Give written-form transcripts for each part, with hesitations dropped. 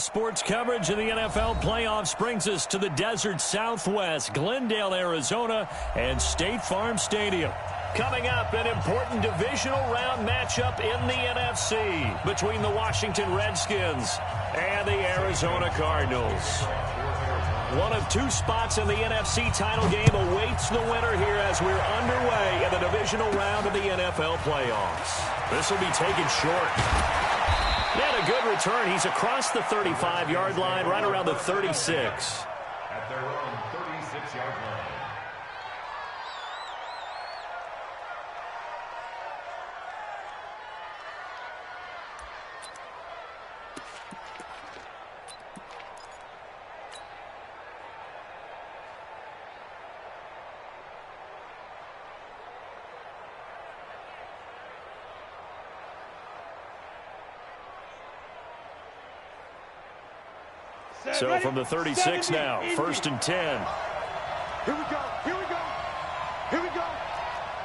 sports coverage of the NFL playoffs brings us to the desert Southwest, Glendale, Arizona, and State Farm Stadium. Coming up, an important divisional round matchup in the NFC between the Washington Redskins and the Arizona Cardinals. One of two spots in the NFC title game awaits the winner here as we're underway in the divisional round of the NFL playoffs. This will be taken short. He had a good return. He's across the 35-yard line, right around the 36. At their own 36-yard line. So from the 36 now, 1st and 10. Here we go. Here we go. Here we go.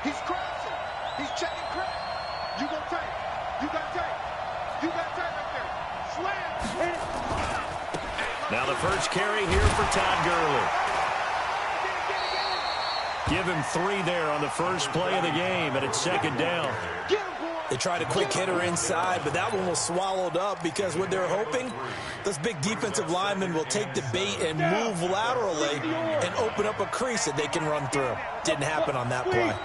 He's crashing. He's checking crack. You gonna take. You got take. You got take right there. Slam. Now the first carry here for Todd Gurley. Give him 3 there on the first play of the game, and it's 2nd down. They tried a quick hitter inside, but that one was swallowed up because what they're hoping, those big defensive linemen will take the bait and move laterally and open up a crease that they can run through. Didn't happen on that play.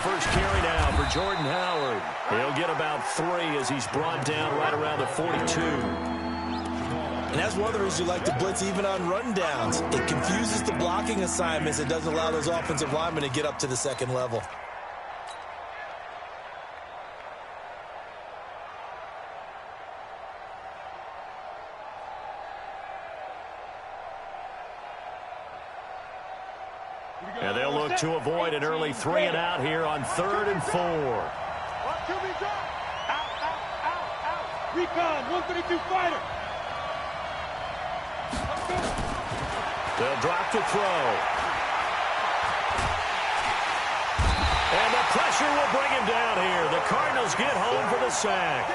First carry now for Jordan Howard. He'll get about 3 as he's brought down right around the 42. And that's one of the reasons you like to blitz even on rundowns. It confuses the blocking assignments. It doesn't allow those offensive linemen to get up to the second level. And they'll look to avoid an early 3 and out here on 3rd and 4. Out. Recon, 132 fighter. They'll drop to throw. And the pressure will bring him down here. The Cardinals get home for the sack.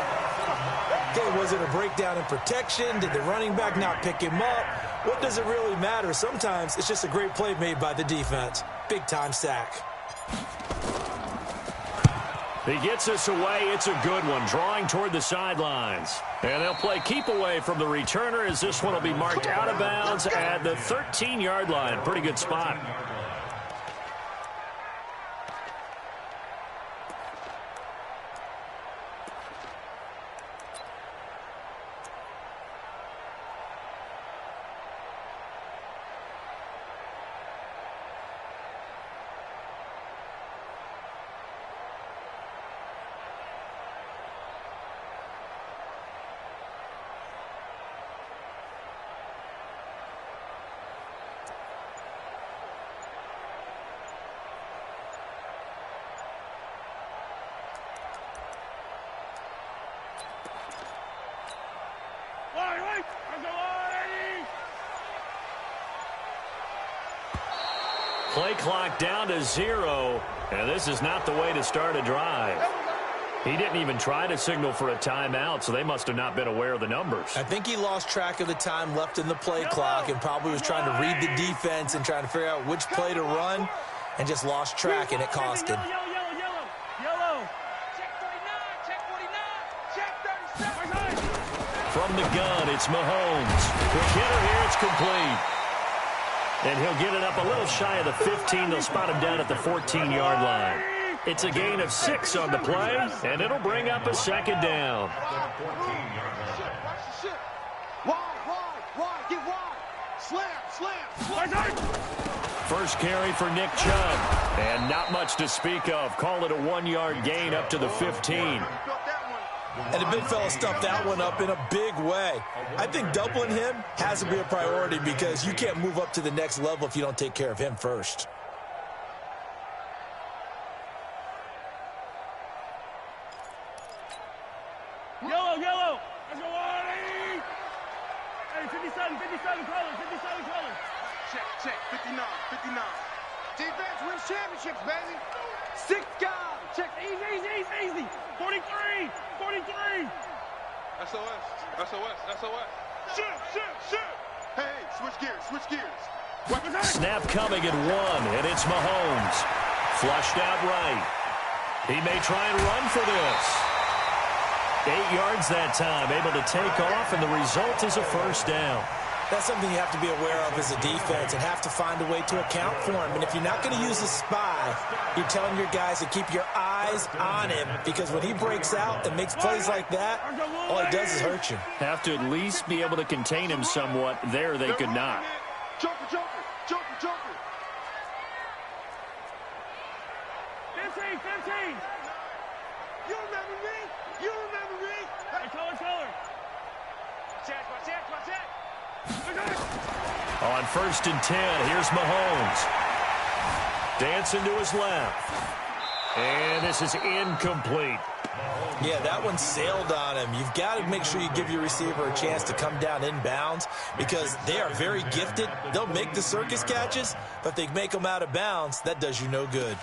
Okay, was it a breakdown in protection? Did the running back not pick him up? What does it really matter? Sometimes it's just a great play made by the defense. Big-time sack. He gets us away. It's a good one, drawing toward the sidelines. And they'll play keep away from the returner as this one will be marked out of bounds at the 13-yard line. Pretty good spot. Play clock down to 0, and this is not the way to start a drive. He didn't even try to signal for a timeout, so they must have not been aware of the numbers. I think he lost track of the time left in the play clock and probably was trying to read the defense and trying to figure out which play to run and just lost track, and it cost him. Yellow. Check 49, check 49, check 37. From the gun, it's Mahomes. Quick hitter here, it's complete. And he'll get it up a little shy of the 15. They'll spot him down at the 14-yard line. It's a gain of 6 on the play, and it'll bring up a 2nd down. Wide, get wide. Slam. First carry for Nick Chubb, and not much to speak of. Call it a 1-yard gain up to the 15. And the big fella stuffed that one up in a big way. I think doubling him has to be a priority because you can't move up to the next level if you don't take care of him first. Yellow. Let's go, Artie. Hey, 57 colors. Check, 59. Defense wins championships, baby. 6 guys. Check, easy. 43. SOS. SOS. SOS. Shoot, shoot, shoot. Hey, switch gears, switch gears. Snap coming at 1, and it's Mahomes. Flushed out right. He may try and run for this. 8 yards that time, able to take off, and the result is a first down. That's something you have to be aware of as a defense and have to find a way to account for him. And if you're not going to use a spy, you're telling your guys to keep your eyes on him, because when he breaks out and makes plays like that, all he does is hurt you. Have to at least be able to contain him somewhat. There they could not. Joker, Joker, Joker, Joker. 15. You remember me? You remember me? Hey, color. Watch that. On 1st and 10, here's Mahomes. Dancing to his left. And this is incomplete. Yeah, that one sailed on him. You've got to make sure you give your receiver a chance to come down inbounds, because they are very gifted. They'll make the circus catches, but if they make them out of bounds, that does you no good.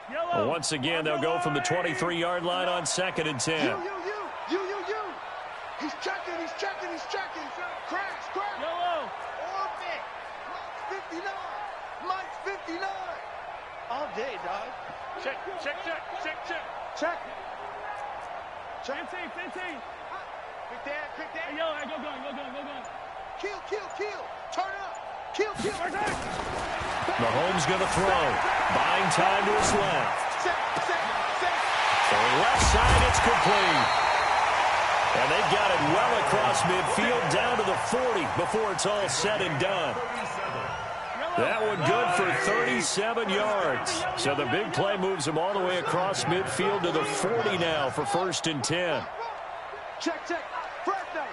Well, once again, they'll go from the 23-yard line on 2nd and 10. You. He's checking. Crash. Yellow. Orbit. Mike's 59. All day, dog. Check. 15. Quick Quick Hey, there. yellow. Hey, go going. Kill. Turn up. Kill. Mahomes going to throw. Buying time to his left. Set. For left side, it's complete. And they got it well across midfield, down to the 40 before it's all said and done. That one good for 37 yards. So the big play moves him all the way across midfield to the 40 now for 1st and 10. Check. Fresno.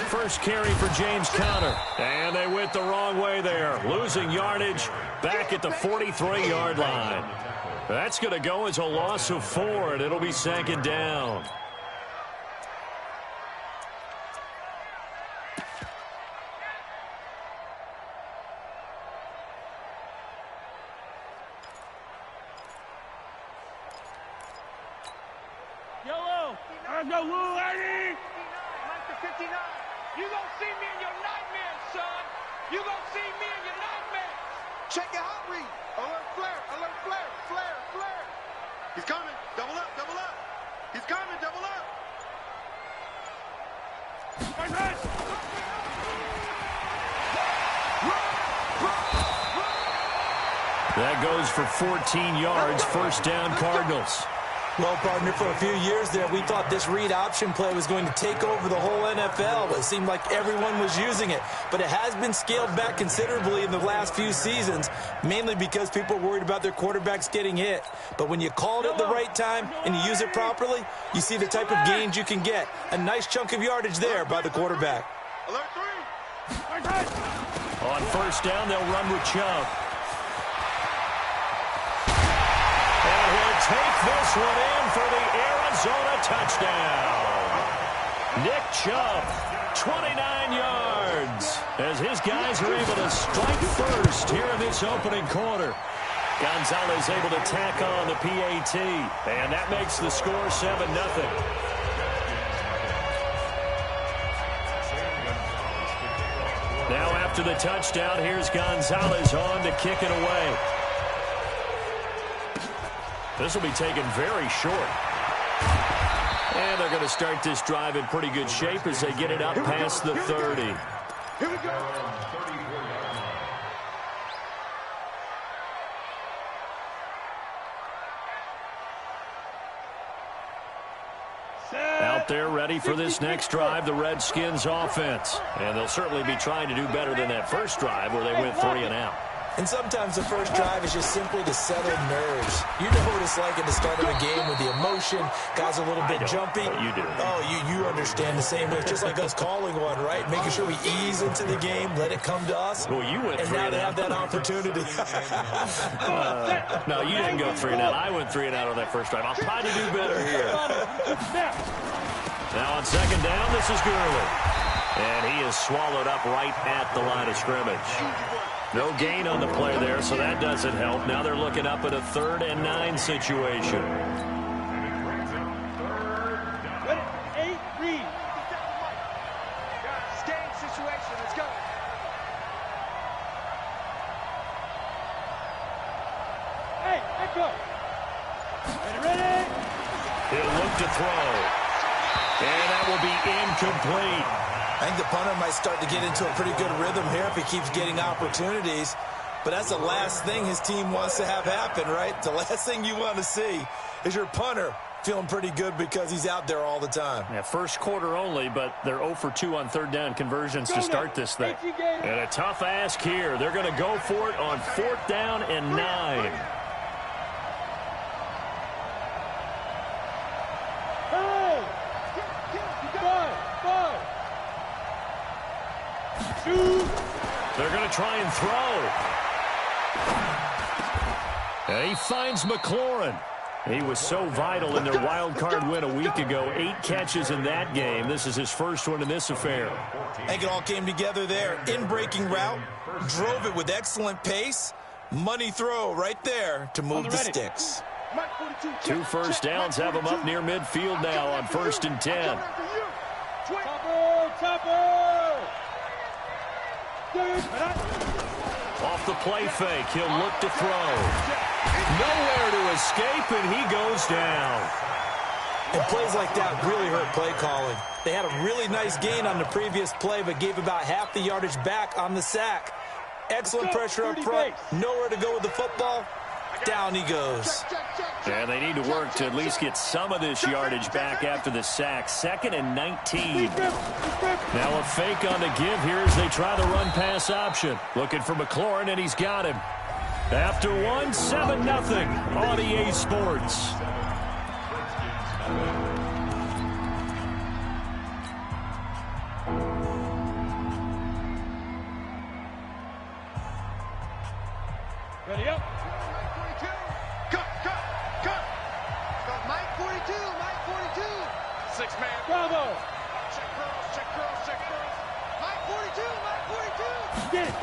First carry for James Conner. And they went the wrong way there. Losing yardage back at the 43-yard line. That's going to go as a loss of 4, and it'll be 2nd down. Yellow. Let's go, Lou, lady. 59. You gonna see me in your nightmares, son. You gonna see me in your nightmares. Check your hot read. Alert flare. He's coming. Double up. He's coming. Double up. That goes for 14 yards. First down, Cardinals. Well, partner, for a few years there, we thought this read option play was going to take over the whole NFL. It seemed like everyone was using it. But it has been scaled back considerably in the last few seasons, mainly because people are worried about their quarterbacks getting hit. But when you call it at the right time and you use it properly, you see the type of gains you can get. A nice chunk of yardage there by the quarterback. Alert 3. On first down, they'll run with Chubb. Take this one in for the Arizona touchdown. Nick Chubb, 29 yards, as his guys are able to strike first here in this opening quarter. Gonzalez able to tack on the PAT, and that makes the score 7-0. Now after the touchdown, here's Gonzalez on to kick it away. This will be taken very short. And they're going to start this drive in pretty good shape as they get it up past the 30. Here we go. Out there ready for this next drive, the Redskins offense. And they'll certainly be trying to do better than that first drive where they went 3 and out. And sometimes the first drive is just simply to settle nerves. You know what it's like at the start of a game with the emotion. Guys are a little bit jumpy. You do. Oh, you understand the same way. It's just like us calling one, right? Making sure we ease into the game, let it come to us. Well, you went and 3 now and they out. have that opportunity. No, you didn't go 3 and out. I went 3 and out on that first drive. I'll try to do better here. Now on second down, this is Gurley. And he is swallowed up right at the line of scrimmage. No gain on the play there, so that doesn't help. Now they're looking up at a 3rd and 9 situation. Ready? 8, read. Game situation. Let's go. Hey, go. Ready? He'll look to throw. And that will be incomplete. I think the punter might start to get into a pretty good rhythm here if he keeps getting opportunities. But that's the last thing his team wants to have happen, right? The last thing you want to see is your punter feeling pretty good because he's out there all the time. Yeah, first quarter only, but they're 0 for 2 on 3rd down conversions to start this thing. And a tough ask here. They're going to go for it on 4th down and 9. They're going to try and throw. And he finds McLaurin. He was so vital in their wild card win a week ago. 8 catches in that game. This is his first one in this affair. I think it all came together there. In-breaking route, drove it with excellent pace. Money throw right there to move the sticks. 2 first downs have him up near midfield now on 1st and 10. Chopper! Off the play fake, he'll look to throw. Nowhere to escape, and he goes down. And plays like that really hurt play calling. They had a really nice gain on the previous play, but gave about half the yardage back on the sack. Excellent pressure up front, nowhere to go with the football. Down he goes. And they need to work to at least get some of this yardage back after the sack. 2nd and 19. Now a fake on the give here as they try the run-pass option. Looking for McLaurin, and he's got him. After 1, 7-0 on EA Sports. Ready up. Mike 42, Mike 42. 6-man. Bravo. Check curls. Mike 42, Mike 42. Get it.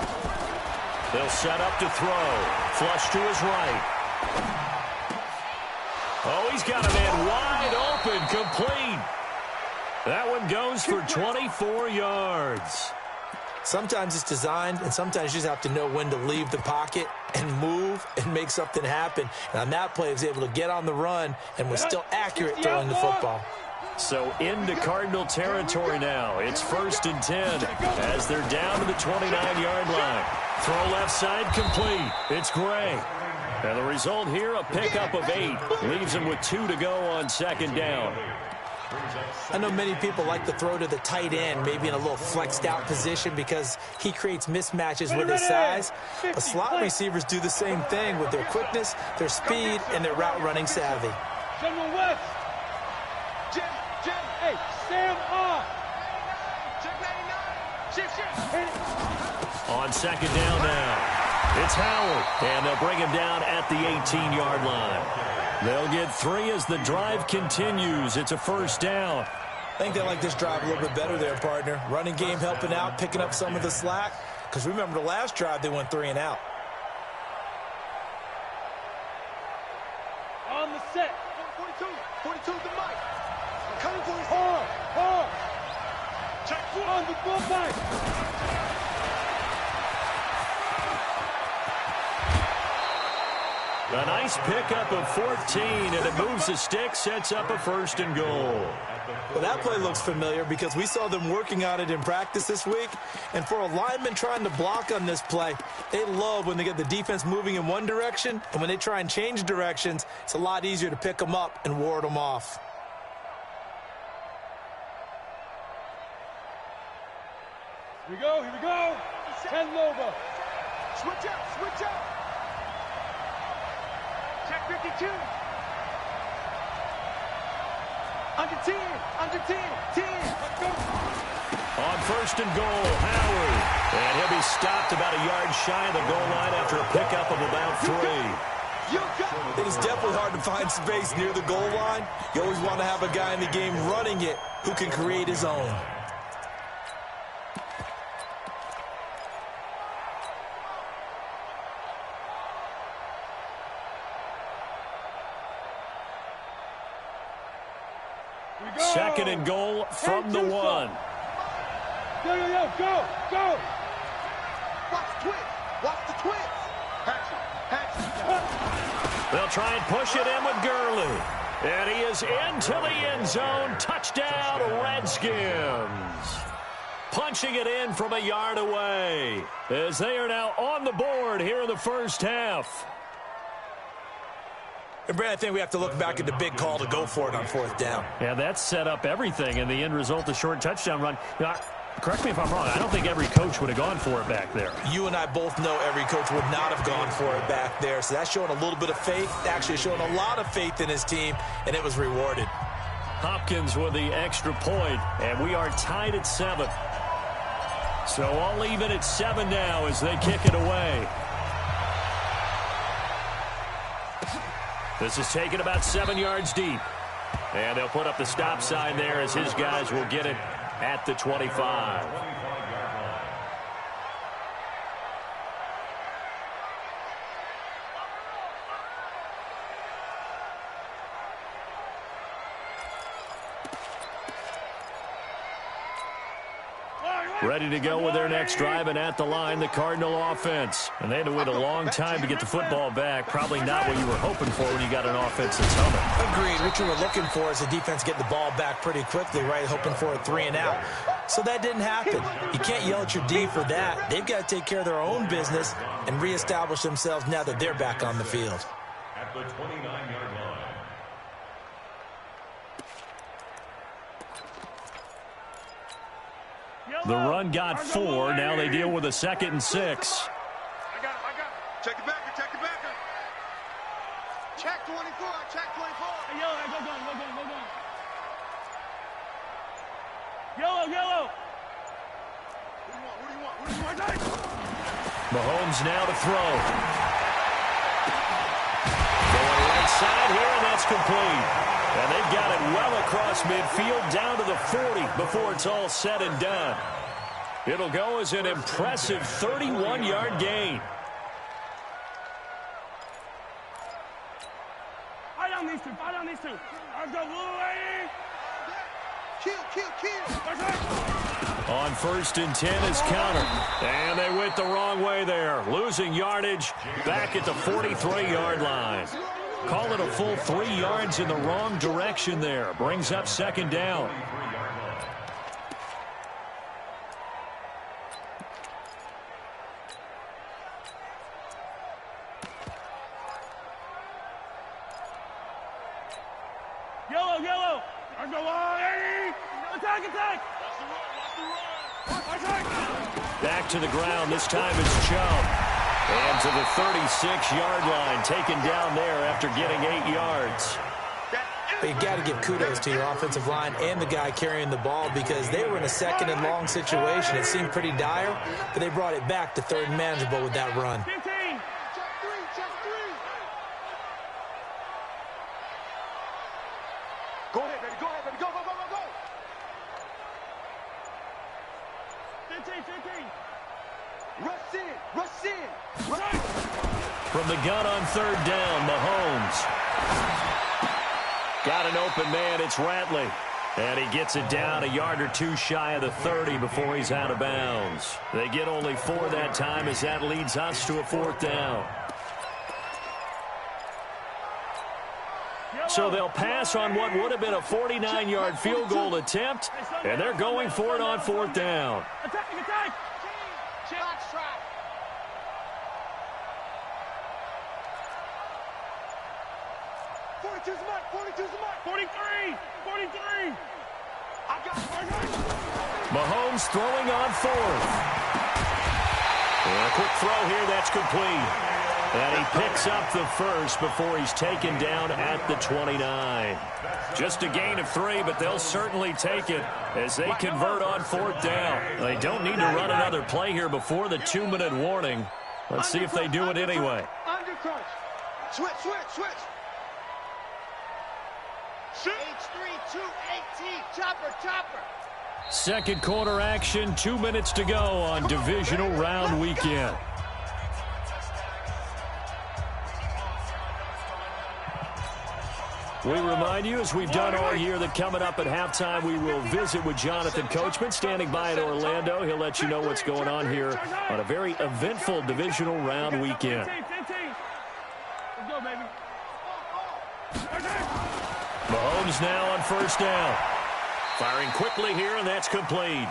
They'll set up to throw. Flush to his right. Oh, he's got a man wide open, complete. That one goes for 24 yards. Sometimes it's designed, and sometimes you just have to know when to leave the pocket and move and make something happen. And on that play, he was able to get on the run and was still accurate throwing the football. So into Cardinal territory now. It's 1st and 10 as they're down to the 29-yard line. Throw left side complete. It's Gray. And the result here, a pickup of 8. Leaves him with 2 to go on 2nd down. I know many people like to throw to the tight end, maybe in a little flexed out position because he creates mismatches with his size. But slot receivers do the same thing with their quickness, their speed, and their route running savvy. General West. Jim. Hey, stand up. On 2nd down now, it's Howard. And they'll bring him down at the 18-yard line. They'll get 3 as the drive continues. It's a 1st down. I think they like this drive a little bit better there, partner. Running game helping out, picking up some of the slack. Because remember the last drive, they went 3 and out. On the set. 42 to Mike. Coming for his Hard. Check on the fullback. A nice pickup of 14, and it moves the stick, sets up a 1st and goal. Well, that play looks familiar because we saw them working on it in practice this week. And for a lineman trying to block on this play, they love when they get the defense moving in one direction, and when they try and change directions, it's a lot easier to pick them up and ward them off. Here we go. 10 over. Switch out. Check 52. Under 10. 10. Let's go. On 1st and goal, Howard. And he'll be stopped about a yard shy of the goal line after a pickup of about 3. It is definitely hard to find space near the goal line. You always want to have a guy in the game running it who can create his own. Second and goal from the 1. Yo, go, go. Watch the twins. Watch the twins. They'll try and push it in with Gurley. And he is into the end zone. Touchdown, Redskins. Punching it in from a yard away as they are now on the board here in the first half. And Brad, I think we have to look back at the big call to go for it on 4th down. Yeah, that set up everything in the end result, the short touchdown run. Correct me if I'm wrong. I don't think every coach would have gone for it back there. You and I both know every coach would not have gone for it back there. So that's showing a little bit of faith, actually showing a lot of faith in his team, and it was rewarded. Hopkins with the extra point, and we are tied at 7. So all even at 7 now as they kick it away. This is taken about 7 yards deep. And they'll put up the stop sign there as his guys will get it at the 25. Ready to go with their next drive, and at the line, the Cardinal offense. And they had to wait a long time to get the football back. Probably not what you were hoping for when you got an offense that's humming. Agreed. What you were looking for is the defense getting the ball back pretty quickly, right? Hoping for a 3 and out. So that didn't happen. You can't yell at your D for that. They've got to take care of their own business and reestablish themselves now that they're back on the field. At the 29-yard line. The run got 4. Now they deal with a 2nd and 6. I got it. Check the backer. Check 24. Check 24. Hey, yellow, go gun. Yellow. What do you want? Mahomes now to throw. Going right side here, and that's complete. And they've got it well across midfield down to the 40 before it's all said and done. It'll go as an impressive 31-yard gain. Fight on these two. I've got blue lady. Kill. On 1st and 10 is counter. And they went the wrong way there. Losing yardage back at the 43-yard line. Call it a full 3 yards in the wrong direction there. Brings up 2nd down. Yellow. I go on. Attack. Back to the ground. This time it's Chubb. And to the 36-yard line. Taken down there after getting 8 yards. But you got to give kudos to your offensive line and the guy carrying the ball because they were in a 2nd and long situation. It seemed pretty dire, but they brought it back to 3rd and manageable with that run. 15. Check 3. Go ahead, baby. Go. 15. Rush in. From the gun on 3rd down, Mahomes. Got an open man. It's Ratley. And he gets it down a yard or 2 shy of the 30 before he's out of bounds. They get only 4 that time as that leads us to a 4th down. So they'll pass on what would have been a 49-yard field goal attempt, and they're going for it on 4th down. Attack. Box trap. Forty-two's the mark. 43. I got it. Mahomes throwing on 4th. And a quick throw here, that's complete. And he picks up the first before he's taken down at the 29. Just a gain of 3, but they'll certainly take it as they convert on 4th down. They don't need to run another play here before the 2-minute warning. Let's see if they do it anyway. Under crunch. Switch. H3, 218. Chopper. Second quarter action, 2 minutes to go on divisional round weekend. We remind you, as we've done all year, that coming up at halftime, we will visit with Jonathan Coachman, standing by in Orlando. He'll let you know what's going on here on a very eventful divisional round weekend. Let's go, baby. Mahomes now on first down. Firing quickly here, and that's complete.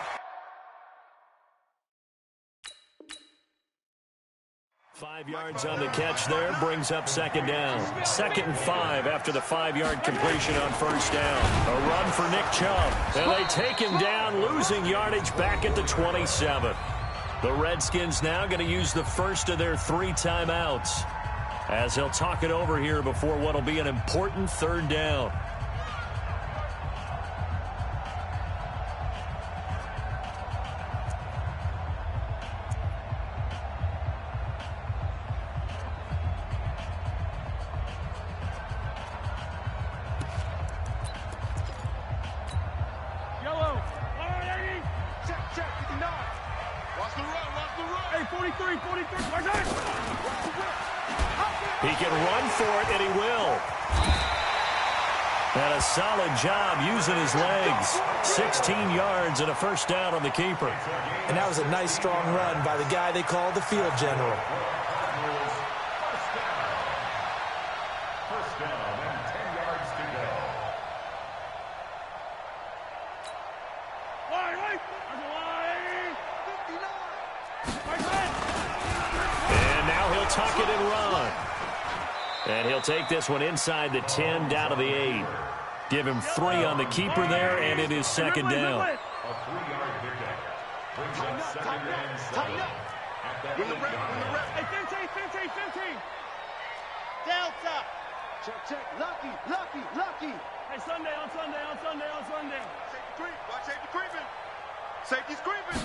5 yards on the catch there, brings up second down. 2nd and 5 after the 5-yard completion on first down. A run for Nick Chubb, and they take him down, losing yardage back at the 27. The Redskins now going to use the first of their 3 timeouts, as they'll talk it over here before what will be an important 3rd down. He can run for it, and he will. And a solid job using his legs. 16 yards and a first down on the keeper. And that was a nice, strong run by the guy they call the field general. First down and 10 yards to go. And now he'll tuck it and run. And he'll take this one inside the 10, down to the 8. Give him 3 on the keeper there, and it is second down. A 3-yard pickup. Brings up second and 7. At that 8-yard Hey, 15. Delta. Check. Lucky. Hey, Sunday. Safety creeping. Safety's creeping.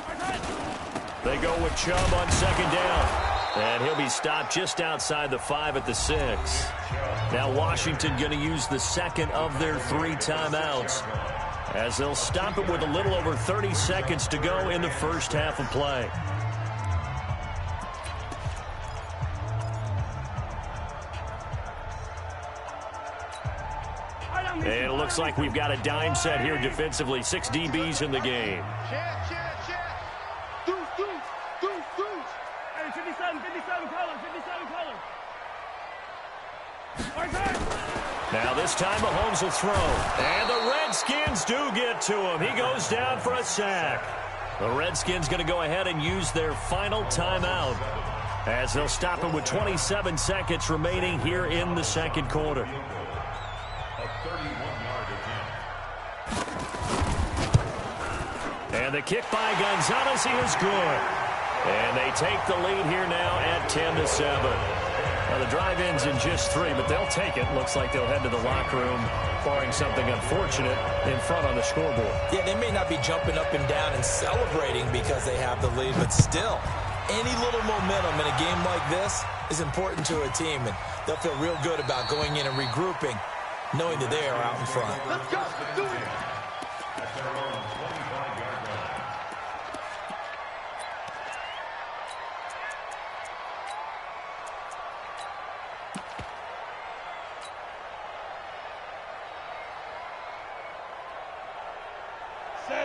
They go with Chubb on second down. And he'll be stopped just outside the 5 at the 6. Now Washington going to use the second of their 3 timeouts, as they'll stop it with a little over 30 seconds to go in the first half of play. And it looks like we've got a dime set here defensively. 6 DBs in the game. Check. Deuce. Hey, 57 colors. Now this time Mahomes will throw. And the Redskins do get to him. He goes down for a sack. The Redskins going to go ahead and use their final timeout, as they'll stop it with 27 seconds remaining here in the second quarter. A 31-yard attempt. And the kick by Gonzalez is good. And they take the lead here now at 10-7. Now, the drive ends in just 3, but they'll take it. Looks like they'll head to the locker room, barring something unfortunate in front on the scoreboard. Yeah, they may not be jumping up and down and celebrating because they have the lead, but still, any little momentum in a game like this is important to a team, and they'll feel real good about going in and regrouping, knowing that they are out in front. Let's go. Do it. At their own 25-yard line.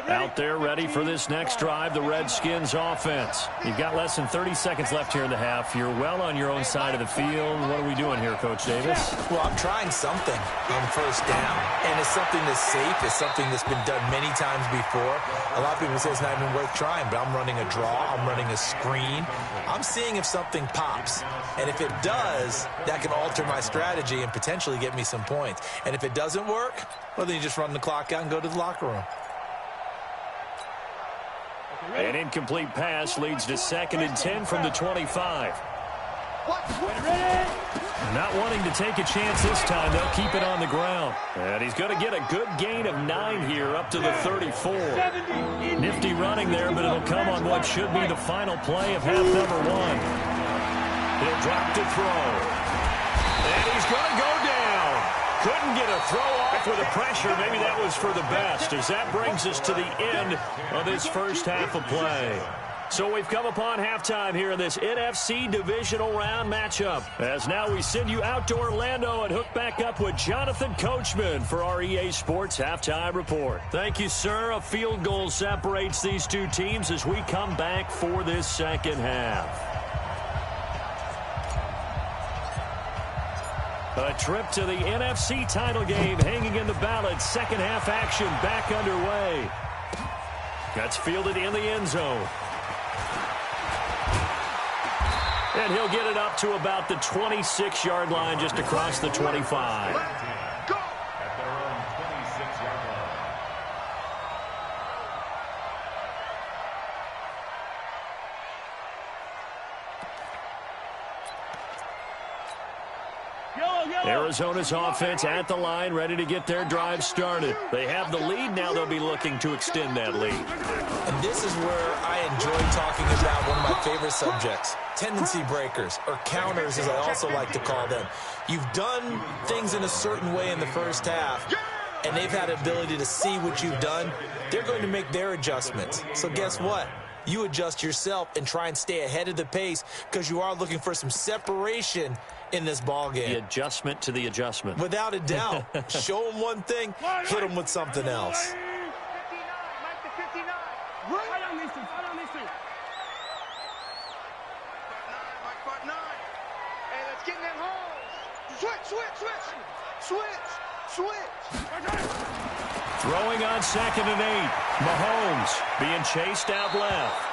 Out there ready for this next drive, the Redskins offense. You've got less than 30 seconds left here in the half. You're well on your own side of the field. What are we doing here, Coach Davis? Well, I'm trying something on first down, and it's something that's safe. It's something that's been done many times before. A lot of people say it's not even worth trying, but I'm running a draw. I'm running a screen. I'm seeing if something pops, and if it does, that can alter my strategy and potentially get me some points. And if it doesn't work, well, then you just run the clock out and go to the locker room. An incomplete pass leads to 2nd and 10 from the 25. Not wanting to take a chance this time, they'll keep it on the ground. And he's going to get a good gain of 9 here up to the 34. Nifty running there, but it'll come on what should be the final play of half number 1. He'll drop to throw. And he's going to go down. Couldn't get a throw off with the pressure. Maybe that was for the best, as that brings us to the end of this first half of play. So we've come upon halftime here in this NFC divisional round matchup. As now we send you out to Orlando and hook back up with Jonathan Coachman for our EA Sports Halftime Report. Thank you, sir. A field goal separates these two teams as we come back for this second half. A trip to the NFC title game hanging in the balance. Second half action back underway. That's fielded in the end zone. And he'll get it up to about the 26-yard line, just across the 25. Go! At their own 26-yard line. Arizona's offense at the line, ready to get their drive started. They have the lead. Now they'll be looking to extend that lead. And this is where I enjoy talking about one of my favorite subjects, tendency breakers, or counters as I also like to call them. You've done things in a certain way in the first half, and they've had the ability to see what you've done. They're going to make their adjustments. So guess what? You adjust yourself and try and stay ahead of the pace because you are looking for some separation in this ball game. The adjustment to the adjustment. Without a doubt. Show them one thing, hit them with something else. 59, Mike to 59. Fight on these two, fight on these two. Mike, 5'9". Hey, let's get in that hole. Switch. Throwing on 2nd and 8. Mahomes being chased out left.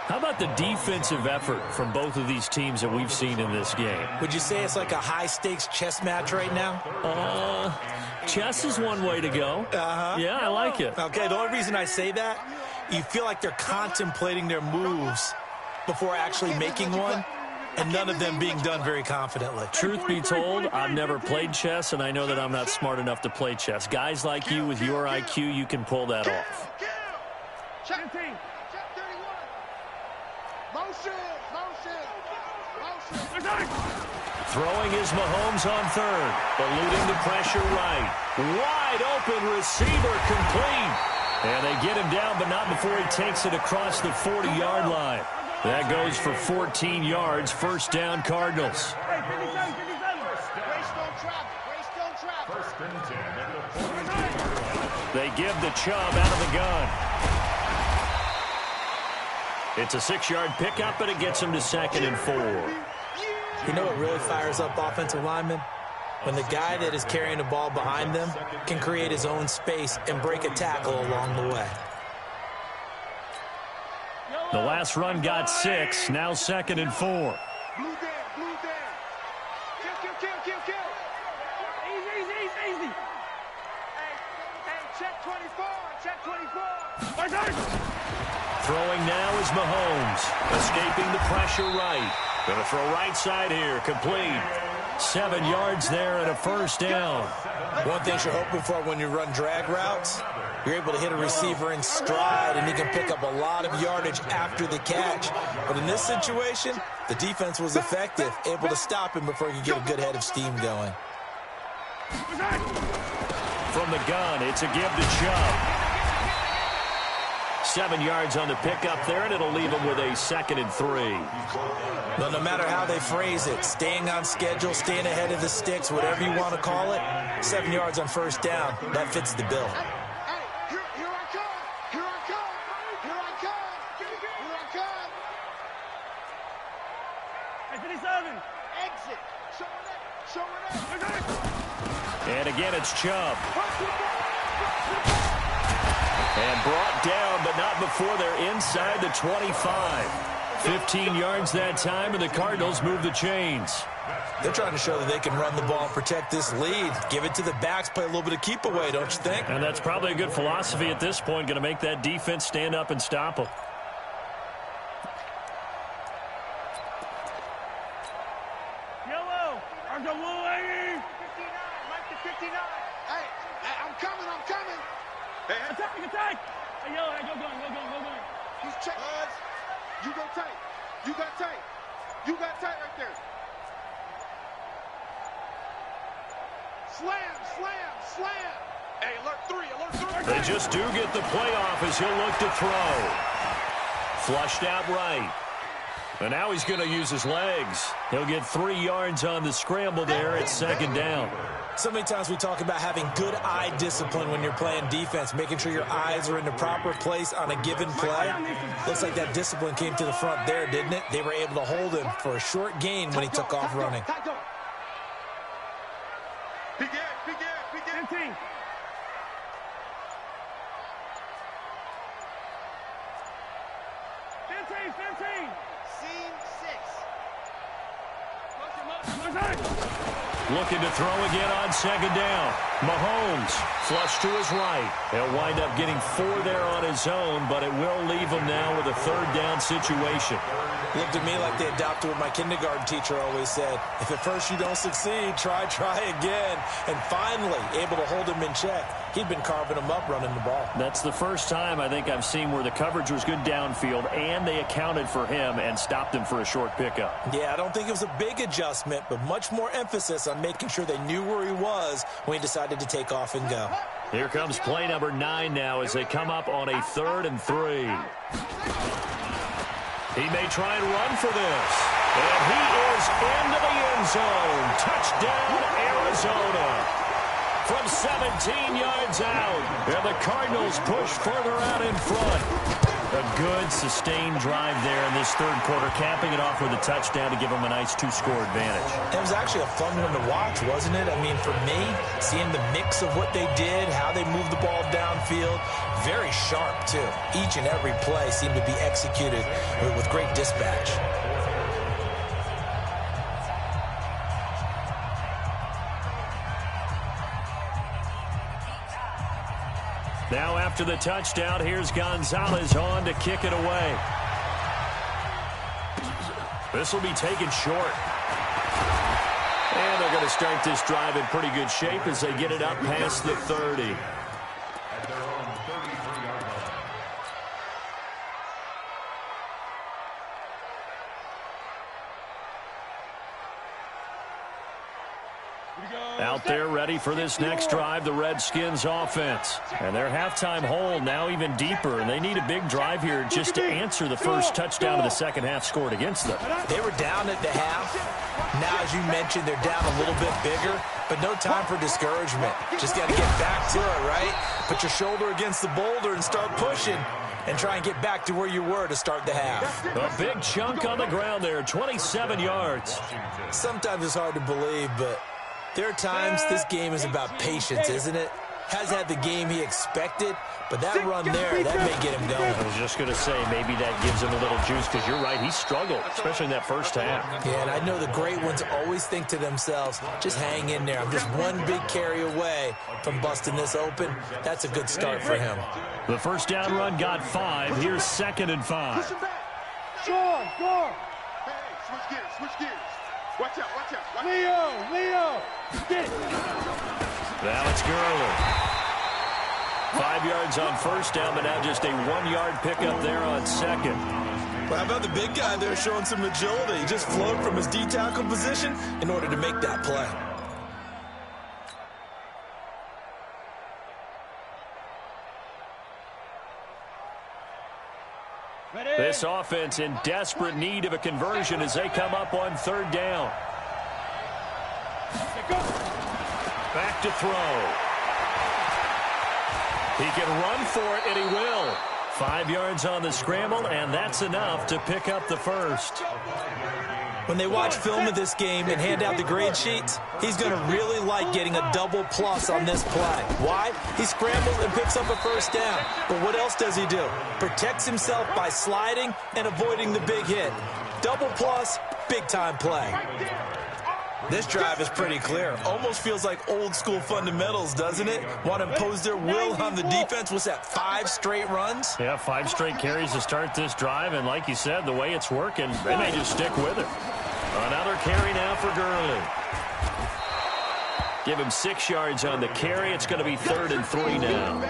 How about the defensive effort from both of these teams that we've seen in this game? Would you say it's like a high-stakes chess match right now? Chess is one way to go. Yeah, I like it. Okay, the only reason I say that, you feel like they're contemplating their moves before actually making one, and none of them being done very confidently. Truth be told, I've never played chess, and I know that I'm not smart enough to play chess. Guys like you with your IQ, you can pull that off. Check 31. Motion. Throwing is Mahomes on 3rd. Eluding the pressure right. Wide open receiver complete. And they get him down, but not before he takes it across the 40-yard line. That goes for 14 yards. First down, Cardinals. Hey, 57. Grace don't travel. First and 10 at the 42-yard line. They give the Chubb out of the gun. It's a 6-yard pickup, and it gets him to 2nd and 4. You know what really fires up offensive linemen? When the guy that is carrying the ball behind them can create his own space and break a tackle along the way. The last run got 6, now 2nd and 4. Blue down. Kill. Easy. Hey, check 24. Throwing now is Mahomes, escaping the pressure right. Going to throw right side here, complete. 7 yards there and a first down. One thing you're hoping for when you run drag routes, you're able to hit a receiver in stride, and he can pick up a lot of yardage after the catch. But in this situation, the defense was effective, able to stop him before he could get a good head of steam going. From the gun, it's a give to Chubb. 7 yards on the pickup there, and it'll leave him with a 2nd and 3. But no matter how they phrase it, staying on schedule, staying ahead of the sticks, whatever you want to call it, 7 yards on first down, that fits the bill. Here I come. Hey, 57. Exit. Showing up. And again, it's Chubb. And brought down, but not before they're inside the 25. 15 yards that time, and the Cardinals move the chains. They're trying to show that they can run the ball and protect this lead. Give it to the backs, play a little bit of keep away, don't you think? And that's probably a good philosophy at this point, going to make that defense stand up and stop them. Yellow. I'm the blue lady. 59. Mike to 59. Hey, I'm coming. Hey, Attack. Hey, yellow. Hey, go going. he's checking. You got tight right there. Slam. Hey, alert 3. They just do get the playoff as he'll look to throw. Flushed out right. And now he's going to use his legs. He'll get 3 yards on the scramble there at second down. So many times we talk about having good eye discipline when you're playing defense, making sure your eyes are in the proper place on a given play. Looks like that discipline came to the front there, didn't it? They were able to hold him for a short gain when he took off running. Begin. 15. Looking to throw again on second down. Mahomes flush to his right. He'll wind up getting 4 there on his own, but it will leave him now with a third down situation. Looked at me like they adopted what my kindergarten teacher always said. If at first you don't succeed, try again. And finally, able to hold him in check. He'd been carving him up running the ball. That's the first time I think I've seen where the coverage was good downfield and they accounted for him and stopped him for a short pickup. Yeah, I don't think it was a big adjustment, but much more emphasis on making sure they knew where he was when he decided to take off and go. Here comes play number 9 now as they come up on a 3rd and 3. He may try and run for this. And he is into the end zone. Touchdown, Arizona. From 17 yards out. And the Cardinals push further out in front. A good, sustained drive there in this third quarter, capping it off with a touchdown to give them a nice 2-score advantage. It was actually a fun one to watch, wasn't it? I mean, for me, seeing the mix of what they did, how they moved the ball downfield, very sharp, too. Each and every play seemed to be executed with great dispatch. Now after the touchdown, here's Gonzalez on to kick it away. This will be taken short. And they're going to start this drive in pretty good shape as they get it up past the 30. At their own 33-yard line. Out there ready for this next drive, the Redskins offense. And their halftime hole now even deeper, and they need a big drive here just to answer the first touchdown of the second half scored against them. They were down at the half. Now, as you mentioned, they're down a little bit bigger, but no time for discouragement. Just got to get back to it, right? Put your shoulder against the boulder and start pushing and try and get back to where you were to start the half. A big chunk on the ground there, 27 yards. Sometimes it's hard to believe, but there are times this game is about patience, isn't it? Has had the game he expected, but that run there, that may get him going. I was just going to say, maybe that gives him a little juice, because you're right, he struggled, especially in that first half. Yeah, and I know the great ones always think to themselves, just hang in there. I'm just one big carry away from busting this open. That's a good start for him. The first down run got 5. Here's 2nd and 5. Push him back. Go. Hey, switch gears. Watch out. Leo. Get it. Now it's Gurley. 5 yards on first down, but now just a 1-yard pickup there on second. Well, how about the big guy there showing some agility? He just flowed from his D-tackle position in order to make that play. This offense in desperate need of a conversion as they come up on 3rd down. Back to throw. He can run for it, and he will. 5 yards on the scramble, and that's enough to pick up the first. When they watch film of this game and hand out the grade sheets, he's going to really like getting a double plus on this play. Why? He scrambles and picks up a first down. But what else does he do? Protects himself by sliding and avoiding the big hit. Double plus, big-time play. This drive is pretty clear. Almost feels like old-school fundamentals, doesn't it? Want to impose their will on the defense. What's that, 5 straight runs? Yeah, 5 straight carries to start this drive, and like you said, the way it's working, they may just stick with it. Another carry now for Gurley. Give him 6 yards on the carry. It's going to be 3rd and 3 now.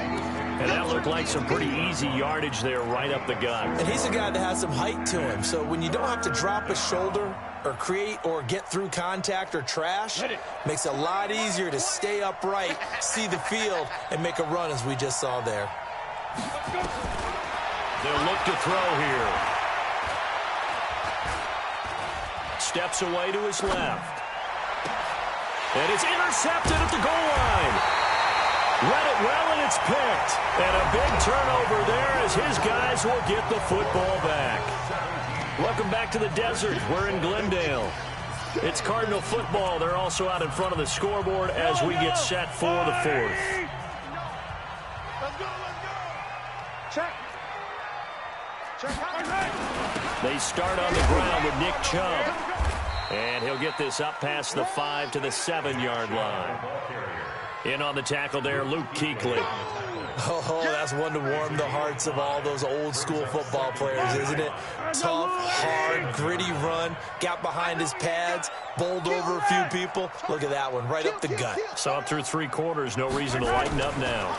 And that looked like some pretty easy yardage there right up the gut. And he's a guy that has some height to him, so when you don't have to drop a shoulder or create or get through contact or trash, makes it a lot easier to stay upright, see the field, and make a run as we just saw there. They'll look to throw here. Steps away to his left. And it's intercepted at the goal line. Read it well, and it's picked. And a big turnover there as his guys will get the football back. Welcome back to the desert. We're in Glendale. It's Cardinal football. They're also out in front of the scoreboard as we get set for the fourth. Let's go. Check. They start on the ground with Nick Chubb. And he'll get this up past the 5 to the 7-yard line. In on the tackle there, Luke Kuechly. Oh, that's one to warm the hearts of all those old-school football players, isn't it? Tough, hard, gritty run. Got behind his pads, bowled over a few people. Look at that one, right up the gut. So up through 3 quarters, no reason to lighten up now.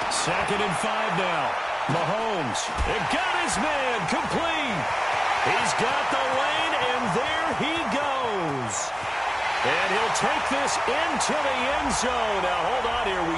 2nd and 5 now. Mahomes, it got his man complete. He's got the lane, and there he goes. And he'll take this into the end zone. Now, hold on here. We